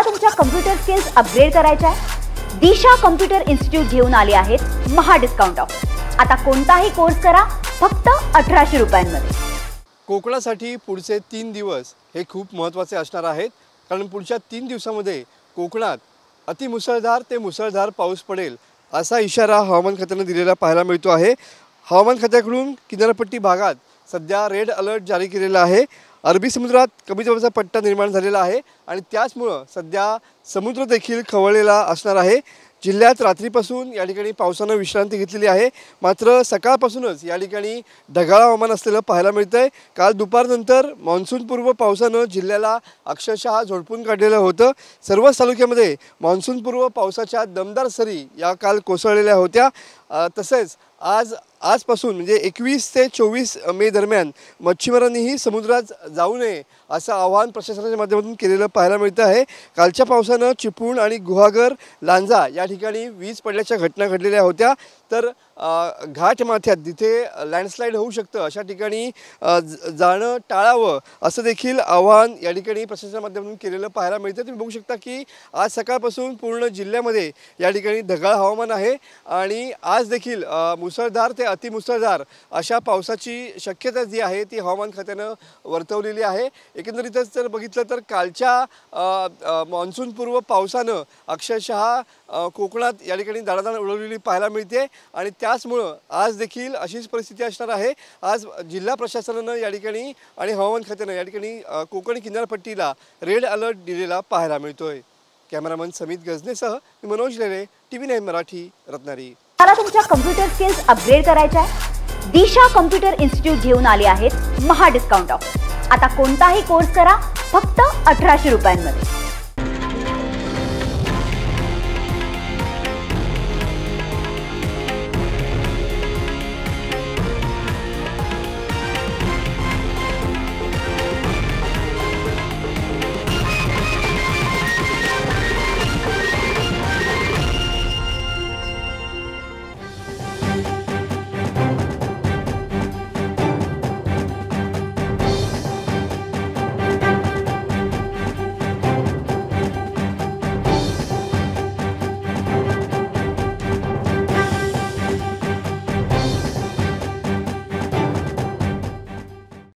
तुम्हाला तुमच्या computer skills upgrade करायच्या आहे? दिशा कम्प्युटर इन्स्टिट्यूट घेऊन आले आहेत महा डिस्काउंट ऑफर। आता कोणताही कोर्स करा फक्त 1800 रुपयांमध्ये। कोकणासाठी पुढचे 3 दिवस हे खूप महत्त्वाचे असणार आहेत, कारण पुढच्या 3 दिवसांमध्ये कोकणात अतिमुसळधार ते मुसळधार पाऊस पडेल असा इशारा हवामान खात्याने दिलेला पाहायला मिळतो आहे। हवामान खात्याकडून किनारपट्टी भागात सध्या रेड अलर्ट जारी केलेला आहे। अरबी समुद्रात कमी दाबाचा पट्टा निर्माण झालेला आहे आणि त्याचमुळे सध्या समुद्र देखील खवळलेला असणार आहे। जिल्ह्यात रात्रीपासून या ठिकाणी पावसाने विश्रांती घेतलेली आहे, मात्र सकाळपासूनच या ठिकाणी ढगाळ हवामान असलेलं पाहायला मिळतंय। काल दुपारनंतर मान्सूनपूर्व पावसाने जिल्ह्याला अक्षरशः झोडपून काढलेलं होतं। सर्वच तालुक्यामध्ये मान्सूनपूर्व पावसाच्या दमदार सरी या काल कोसळलेल्या होत्या। तसेच आजपासून म्हणजे 21 ते 24 मे दरम्यान मच्छीमारांनीही समुद्रात जाऊ नये असं आवाहन प्रशासनाच्या माध्यमातून केलेलं पाहायला मिळतं आहे। कालच्या पावसानं चिपळूण आणि गुहागर लांजा या ठिकाणी वीज पडल्याच्या घटना घडलेल्या होत्या, तर घाट माथ्यात जिथे लँडस्लाईड होऊ शकतं अशा ठिकाणी जाणं टाळावं असं देखील आवाहन या ठिकाणी प्रशासनाच्या माध्यमातून केलेलं पाहायला मिळतं। तुम्ही बघू शकता की आज सकाळपासून पूर्ण जिल्ह्यामध्ये या ठिकाणी ढगाळ हवामान आहे आणि आज देखील मुसळधार ते अतिमुसळधार अशा पावसाची शक्यता जी आहे ती हवामान खात्यानं वर्तवलेली आहे। एकंदरीतच जर बघितलं तर कालच्या मान्सूनपूर्व पावसानं अक्षरशः कोकणात या ठिकाणी दाणादाण उडवलेली पाहायला मिळते आणि त्याचमुळं आज देखील अशीच परिस्थिती असणार आहे। आज जिल्हा प्रशासनानं या ठिकाणी आणि हवामान खात्यानं या ठिकाणी कोकण किनारपट्टीला रेड अलर्ट दिलेला पाहायला मिळतोय। कॅमेरामन समित गजनेसह मी मनोज लेले, TV9 मराठी, रत्नागिरी। तुम्हाला तुमच्या कम्प्युटर स्किल्स अपग्रेड करायच्या आहे? दिशा कम्प्युटर इन्स्टिट्यूट घेऊन आले आहेत महा डिस्काउंट ऑफर। आता कोणताही कोर्स करा फक्त 1800 रुपयांमध्ये।